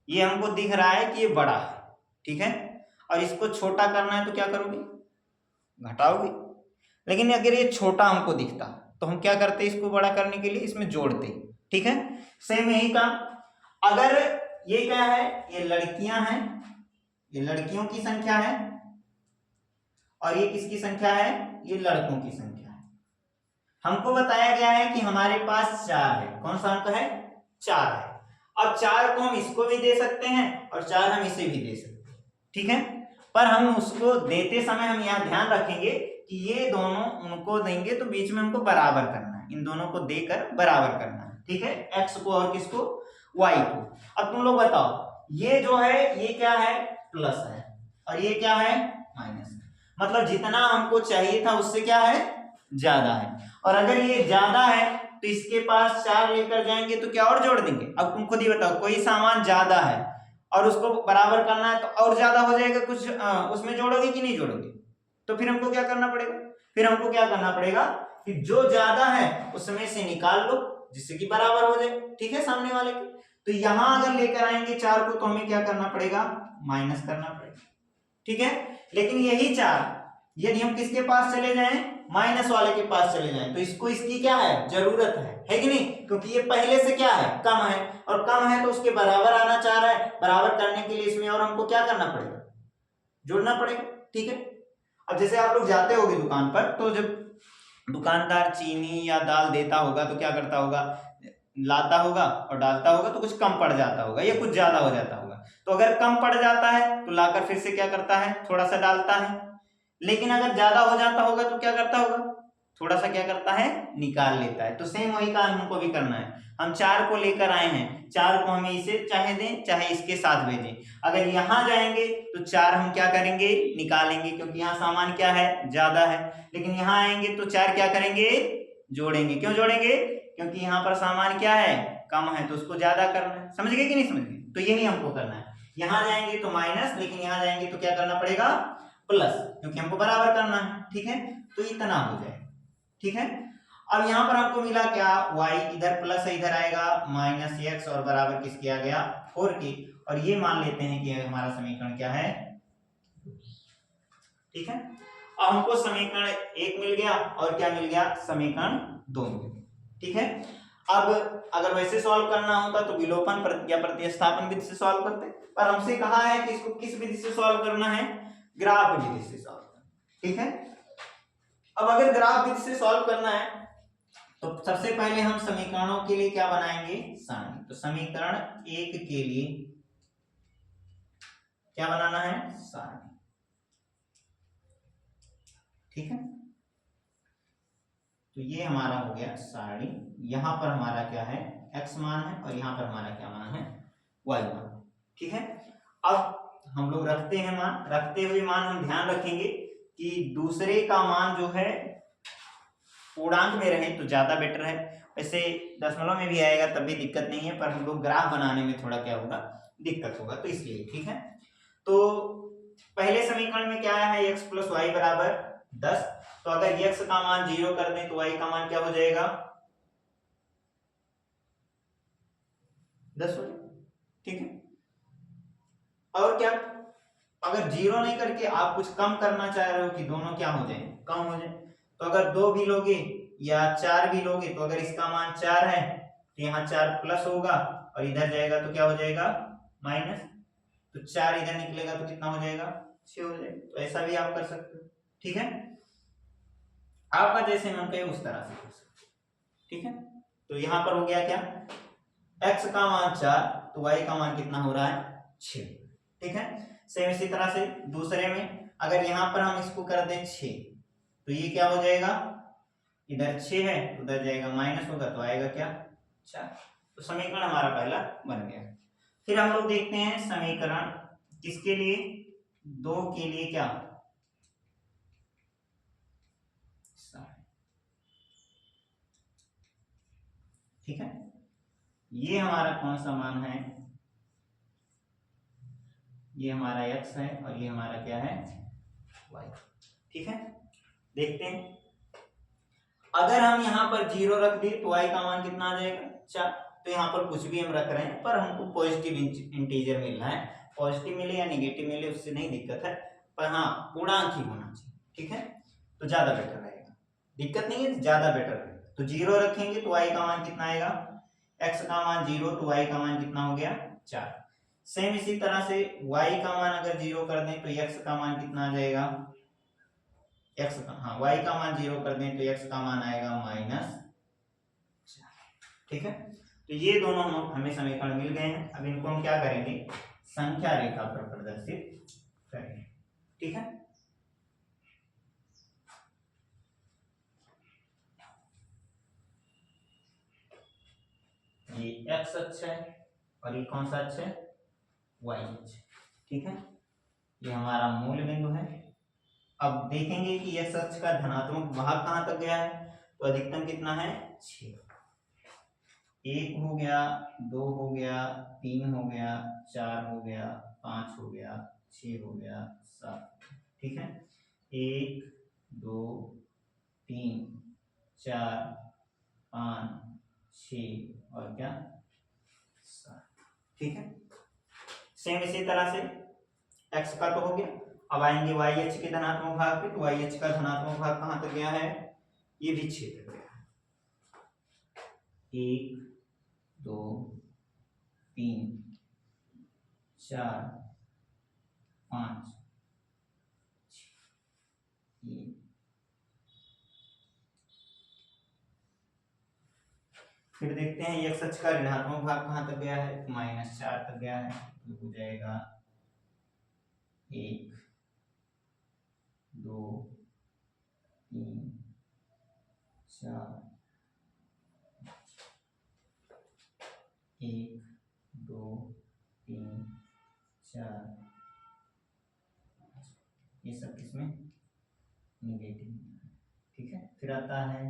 S1: ये हमको दिख रहा है कि ये बड़ा है, ठीक है, और इसको छोटा करना है तो क्या करोगे, घटाओगे। लेकिन अगर ये छोटा हमको दिखता तो हम क्या करते, इसको बड़ा करने के लिए इसमें जोड़ते, ठीक है। सेम यही काम, अगर ये क्या है, ये लड़कियां हैं, ये लड़कियों की संख्या है, और ये किसकी संख्या है, ये लड़कों की संख्या है। हमको बताया गया है कि हमारे पास 4 है, कौन सा अंक है, 4 है। अब 4 को हम इसको भी दे सकते हैं और 4 हम इसे भी दे सकते हैं, ठीक है। पर हम उसको देते समय हम यहाँ ध्यान रखेंगे कि ये दोनों उनको देंगे तो बीच में हमको बराबर करना है, इन दोनों को देकर बराबर करना है, ठीक है, x को और किसको, y को। अब तुम लोग बताओ, ये जो है ये क्या है, प्लस है, और ये क्या है, माइनस है। मतलब जितना हमको चाहिए था उससे क्या है, ज्यादा है। और अगर ये ज्यादा है तो इसके पास 4 लेकर जाएंगे तो क्या और जोड़ देंगे। अब तुम खुद ही बताओ, कोई सामान ज्यादा है और उसको बराबर करना है तो और ज्यादा हो जाएगा, कुछ उसमें जोड़ोगे कि नहीं जोड़ोगे। तो फिर हमको क्या करना पड़ेगा, फिर हमको क्या करना पड़ेगा कि जो ज्यादा है उसमें से निकाल लो जिससे कि बराबर हो जाए, ठीक है, सामने वाले के। तो यहां अगर लेकर आएंगे 4 को तो हमें क्या करना पड़ेगा, माइनस करना पड़ेगा, ठीक है। लेकिन यही 4 यदि हम किसके पास चले जाएं, माइनस वाले के पास चले जाएं, तो इसको इसकी क्या है, जरूरत है कि नहीं, क्योंकि ये पहले से क्या है, कम है, और कम है तो उसके बराबर आना चाह रहा है। बराबर करने के लिए इसमें और हमको क्या करना पड़ेगा, जोड़ना पड़ेगा, ठीक है। अब जैसे आप लोग जाते होगे दुकान पर, तो जब दुकानदार चीनी या दाल देता होगा तो क्या करता होगा, लाता होगा और डालता होगा तो कुछ कम पड़ जाता होगा या कुछ ज्यादा हो जाता होगा। तो अगर कम पड़ जाता है तो लाकर फिर से क्या करता है, थोड़ा सा डालता है। लेकिन अगर ज्यादा हो जाता होगा तो क्या करता होगा, थोड़ा सा क्या करता है, निकाल लेता है। तो सेम वही काम हमको भी करना है। हम 4 को लेकर आए हैं, 4 को हमें इसे चाहे दें चाहे इसके साथ भेजें। अगर यहां जाएंगे तो 4 हम क्या करेंगे, निकालेंगे, क्योंकि यहाँ सामान क्या है, ज्यादा है। लेकिन यहाँ आएंगे तो 4 क्या करेंगे, जोड़ेंगे। क्यों जोड़ेंगे, क्योंकि यहाँ पर सामान क्या है, कम है, तो उसको ज्यादा करना है। समझ गए कि नहीं समझ गए, तो यही हमको करना है। यहाँ जाएंगे तो माइनस, लेकिन यहाँ जाएंगे तो क्या करना पड़ेगा, प्लस, क्योंकि हमको बराबर करना है, ठीक है। तो इतना हो जाए, ठीक है। अब यहाँ पर हमको मिला क्या, y, इधर प्लस है, इधर आएगा माइनस x, और बराबर किसके आ गया, 4 के। और ये मान लेते हैं कि हमारा समीकरण क्या है, ठीक है। अब हमको समीकरण 1 मिल गया और क्या मिल गया, समीकरण 2 मिल गया, ठीक है। अब अगर वैसे सॉल्व करना होता तो विलोपन या प्रतिस्थापन विधि से सॉल्व करते, पर हमसे कहा है कि इसको किस विधि से सॉल्व करना है, ग्राफ विधि से सॉल्व करना, ठीक है। अब अगर ग्राफ विधि से सॉल्व करना है तो सबसे पहले हम समीकरणों के लिए क्या बनाएंगे, सारणी। तो समीकरण 1 के लिए क्या बनाना है, सारणी, ठीक है। तो ये हमारा हो गया सारणी। यहां पर हमारा क्या है, x मान है, और यहां पर हमारा क्या मान है, y मान, ठीक है। अब हम लोग रखते हैं मान, रखते हुए मान हम ध्यान रखेंगे कि दूसरे का मान जो है पूर्णांक में रहे तो ज्यादा बेटर है। वैसे दशमलव में भी आएगा तब भी दिक्कत नहीं है, पर हम लोग ग्राफ बनाने में थोड़ा क्या होगा, दिक्कत होगा, तो इसलिए, ठीक है। तो पहले समीकरण में क्या है, x प्लस वाई बराबर 10। तो अगर x का मान 0 कर दें तो y का मान क्या हो जाएगा, 10 हो जाएगा, ठीक है। और क्या, अगर 0 नहीं करके आप कुछ कम करना चाह रहे हो कि दोनों क्या हो जाए, कम हो जाए, तो अगर 2 भी लोगे या 4 भी लोगे, तो अगर इसका मान 4 है तो यहाँ 4 प्लस होगा और इधर जाएगा तो क्या हो जाएगा, माइनस। तो 4 इधर निकलेगा तो कितना हो जाएगा, 6 हो जाएगा। तो ऐसा भी आप कर सकते हो, ठीक है। आपका जैसे मन कहे उस तरह से कर सकते हो, ठीक है। तो यहाँ पर हो गया क्या, x का मान 4 तो y का मान कितना हो रहा है, 6, ठीक है। सेम इसी तरह से दूसरे में अगर यहाँ पर हम इसको कर दें 6 तो ये क्या हो जाएगा, इधर 6 है उधर जाएगा माइनस होगा तो आएगा क्या, 4। तो समीकरण हमारा पहला बन गया। फिर हम लोग देखते हैं समीकरण किसके लिए, 2 के लिए क्या, ठीक है। ये हमारा कौन सा मान है, ये हमारा x है और ये हमारा क्या है, y, ठीक है। देखते हैं अगर हम यहाँ पर 0 रख दिए तो y का मान कितना आ जाएगा, 4। तो यहाँ पर कुछ भी हम रख रहे हैं पर हमको पॉजिटिव इंटीजर मिल रहा है, पॉजिटिव मिले या नेगेटिव मिले उससे नहीं दिक्कत है, पर हाँ पूर्णांक ही होना चाहिए, ठीक है। तो ज्यादा बेटर रहेगा, दिक्कत नहीं है, ज्यादा बेटर रहेगा। तो 0 रखेंगे तो y का मान कितना आएगा, x का मान 0 तो y का मान कितना हो गया, 4। सेम इसी तरह से y का मान अगर 0 कर दें तो x का मान कितना आ जाएगा, x का, हाँ y का मान 0 कर दें तो x का मान आएगा -4, ठीक है। तो ये दोनों हमें समीकरण मिल गए हैं। अब इनको हम क्या करेंगे, संख्या रेखा पर प्रदर्शित करेंगे, ठीक है। ये x अक्ष है और ये कौन सा अक्ष है, y अक्ष, ठीक है। ये हमारा मूल बिंदु है। अब देखेंगे कि यह अक्ष का धनात्मक भाग कहाँ तक गया है, तो अधिकतम कितना है 6। 1 हो गया, 2 हो गया, 3 हो गया, 4 हो गया, 5 हो गया, 6 हो गया, 7। ठीक है, 1 2 3 4 5 6 और क्या 7। ठीक है, सेम इसी तरह से x का तो हो गया। अब आएंगे y अक्ष के धनात्मक भाग पे, तो y अक्ष का धनात्मक भाग कहाँ तक गया है, ये भी 6 तक गया है। 1 2 3 4 5 6। फिर देखते हैं x अक्ष का ऋणात्मक भाग कहाँ तक गया है, -4 तक गया है। तो हो जाएगा 1 2 3 4 1 2 3 4। ये सब किसमें निगेटिव। ठीक है, फिर आता है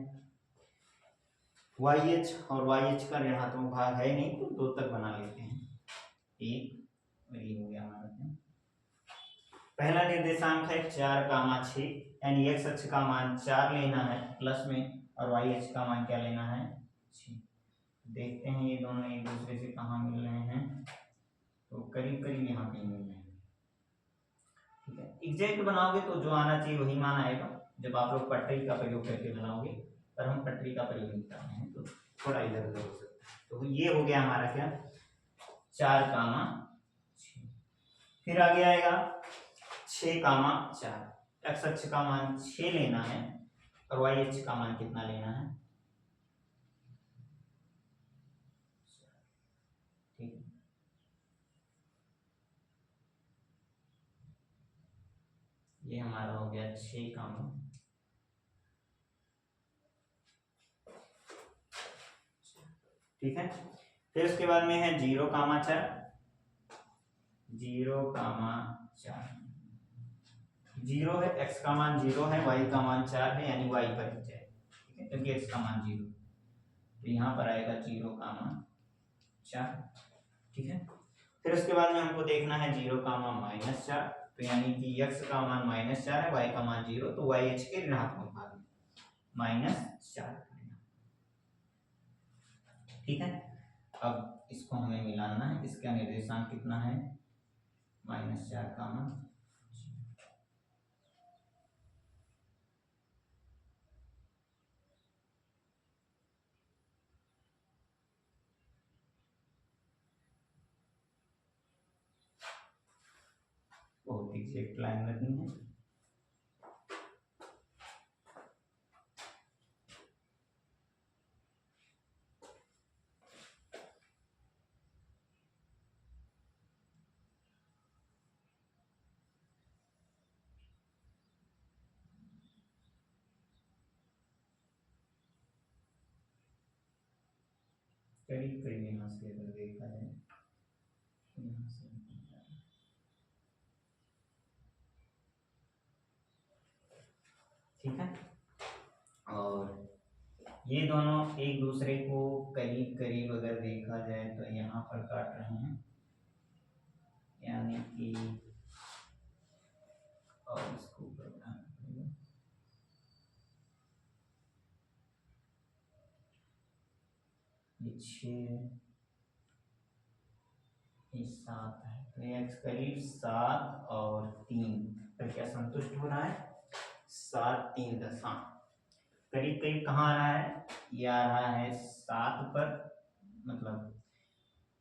S1: वाई एच, और वाई एच का ऋणात्मक भाग है नहीं तो 2 तक बना लेते हैं। 1 और ये हो गया हमारा क्या, पहला निर्देशांक है 4, 6, यानी x अक्ष का मान 4 लेना है प्लस में, और y अक्ष का मान क्या लेना है 6। देखते हैं ये दोनों एक दूसरे से कहाँ मिल रहे हैं, तो करीब करीब यहाँ पे मिल रहे हैं। ठीक है, एग्जैक्ट बनाओगे तो जो आना चाहिए वही मान आएगा जब आप लोग पटरी का प्रयोग करके बनाओगे, पर हम पटरी का प्रयोग नहीं कर रहे हैं तो थोड़ा इधर उधर हो सकता है। तो ये हो गया हमारा क्या 4, 6। फिर आगे आएगा 6, 4। एक्स अक्ष का मान 6 लेना है और वाई अक्ष का मान कितना लेना है, ठीक है। ये हमारा हो गया 6 का मान। ठीक है, फिर उसके बाद में है 0, 4। 0 है, x का मान 0 है, y का मान 4 है, यानी y पर ही जाए। ठीक है, क्योंकि x का मान 0, तो यहाँ पर आएगा 0, 4। ठीक है, फिर उसके बाद में हमको देखना है 0, -4, तो यानी कि x का मान -4 है, y का मान 0, तो y h के ऋणात्मक भाग में -4। ठीक है, अब इसको हमें मिलाना है, इसका निर्देशांक कितना है -4 का मान। बहुत एग्जैक्ट लाइन रखनी है। करीब करीब यहाँ से अगर देखा जाए यहाँ से, ठीक है। और ये दोनों एक दूसरे को करीब करीब अगर देखा जाए तो यहाँ पर काट रहे हैं, यानी कि और इसको ये 6 ये 7 है, तो ये करीब 7 और 3 पर क्या संतुष्ट हो रहा है, 7 3 10। हाँ, करीब करीब कहाँ आ रहा है, ये आ रहा है 7 पर, मतलब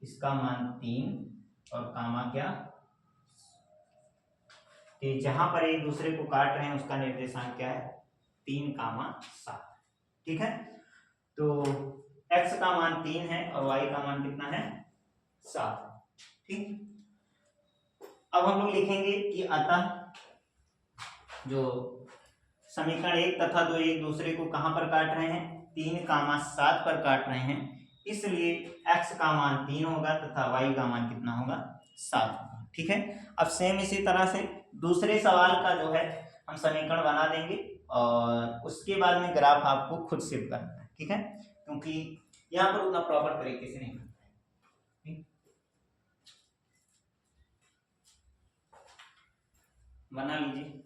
S1: इसका मान 3 और कामा क्या, तो जहां पर एक दूसरे को काट रहे हैं उसका निर्देशांक क्या है 3, 7। ठीक है, तो x का मान 3 है और y का मान कितना है 7। ठीक, अब हम लोग लिखेंगे कि अतः जो समीकरण 1 तथा 2 एक दूसरे को कहां पर काट रहे हैं 3, 7 पर काट रहे हैं, इसलिए x का मान 3 होगा तथा y का मान कितना होगा 7 होगा। ठीक है, अब सेम इसी तरह से दूसरे सवाल का जो है हम समीकरण बना देंगे और उसके बाद में ग्राफ आपको खुद सेव करना है, ठीक है, क्योंकि यहाँ पर उतना प्रॉपर तरीके से नहीं बनता है। बना लीजिए।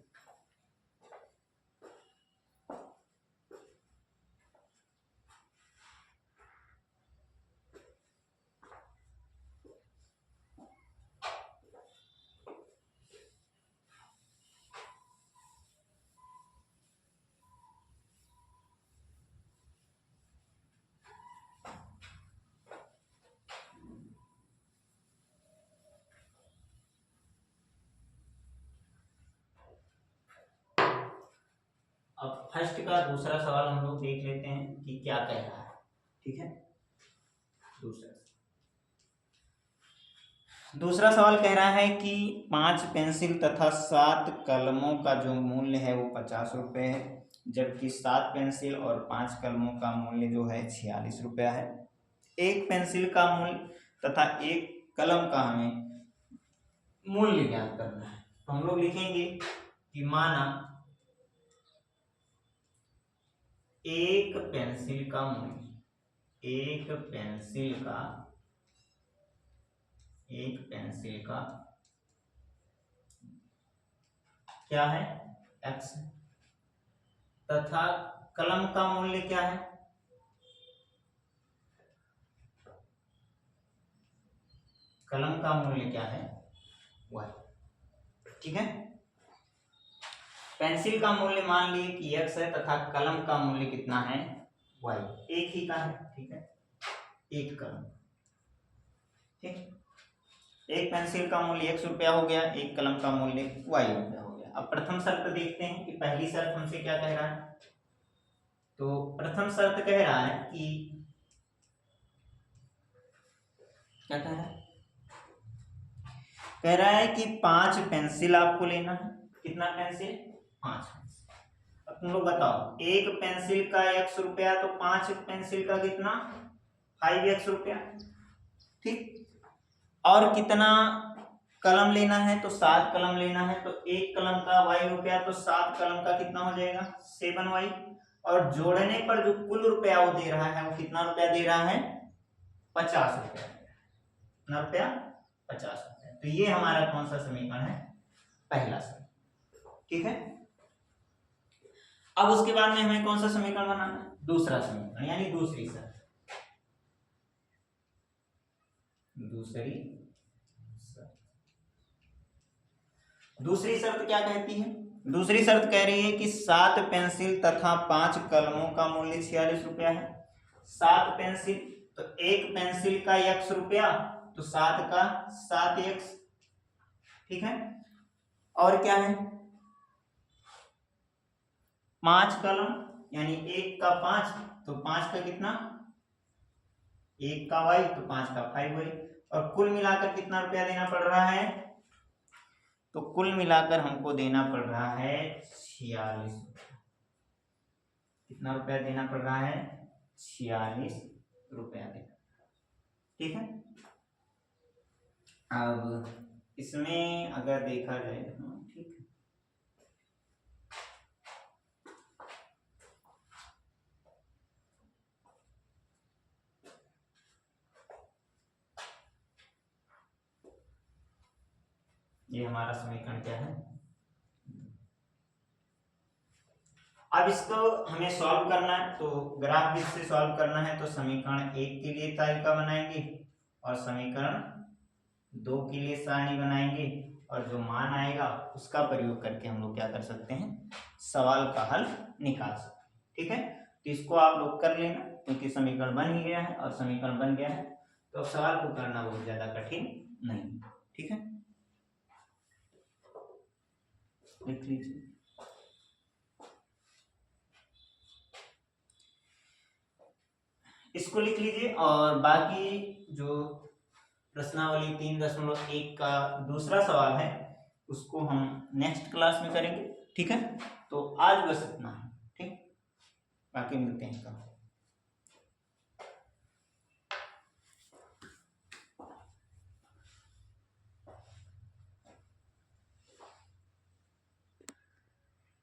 S1: अब फर्स्ट का दूसरा सवाल हम लोग देख लेते हैं कि क्या कह रहा है, ठीक है। दूसरा सवाल कह रहा है कि 5 पेंसिल तथा 7 कलमों का जो मूल्य है वो 50 रुपये है, जबकि 7 पेंसिल और 5 कलमों का मूल्य जो है 46 रुपया है। एक पेंसिल का मूल्य तथा एक कलम का हमें मूल्य ज्ञात करना है। तो हम लोग लिखेंगे कि माना एक पेंसिल का क्या है x, तथा कलम का मूल्य क्या है, y, ठीक है। पेंसिल का मूल्य मान लिए कि x है तथा कलम का मूल्य कितना है, y, एक ही का है, ठीक है, एक कलम, ठीक। एक पेंसिल का मूल्य 100 रुपया हो गया, एक कलम का मूल्य y रुपया हो गया। अब प्रथम शर्त देखते हैं कि पहली शर्त हमसे क्या कह रहा है। तो प्रथम शर्त कह रहा है कि क्या कह रहा है कि 5 पेंसिल आपको लेना है। कितना पेंसिल, 5 पेंसिल। अब तुम लोग बताओ, एक पेंसिल का 100 रुपया, तो 5 पेंसिल का कितना, 5x रुपया, ठीक। और कितना कलम लेना है, तो 7 कलम लेना है, तो एक कलम का y रुपया, तो 7 कलम का कितना हो जाएगा, 7y। और जोड़ने पर जो कुल रुपया वो दे रहा है वो कितना रुपया दे रहा है, 50 रुपया। कितना रुपया, 50 रुपया। तो ये हमारा कौन सा समीकरण है, पहला समीकरण, ठीक है। अब उसके बाद में हमें कौन सा समीकरण बनाना है, दूसरा समीकरण, यानी दूसरी शर्त। दूसरी शर्त क्या कहती है, दूसरी शर्त कह रही है कि 7 पेंसिल तथा 5 कलमों का मूल्य 46 रुपया है। 7 पेंसिल, तो एक पेंसिल का 100 रुपया, तो 7 का 7x, ठीक है। और क्या है, 5 कलम, यानी एक का 5, तो 5 का कितना, एक का y, तो 5 का 5y। और कुल मिलाकर कितना रुपया देना पड़ रहा है, तो कुल मिलाकर हमको देना पड़ रहा है 46 रुपया। कितना रुपया देना पड़ रहा है, 46 रुपया देना, ठीक है। अब इसमें अगर देखा जाए, ठीक है, ये हमारा समीकरण क्या है। अब इसको हमें सॉल्व करना है, तो ग्राफ विधि से सॉल्व करना है, तो समीकरण 1 के लिए तालिका बनाएंगे और समीकरण 2 के लिए सारणी बनाएंगे, और जो मान आएगा उसका प्रयोग करके हम लोग क्या कर सकते हैं, सवाल का हल निकाल सकते हैं, ठीक है। तो इसको आप लोग कर लेना, क्योंकि समीकरण बन ही गया है, और समीकरण बन गया है तो सवाल को करना बहुत ज्यादा कठिन नहीं, ठीक है। लिख लीजिए। इसको लिख लीजिए, और बाकी जो प्रश्नावली 3.1 का दूसरा सवाल है उसको हम नेक्स्ट क्लास में करेंगे, ठीक है। तो आज बस इतना है, ठीक, बाकी मिलते हैं कल।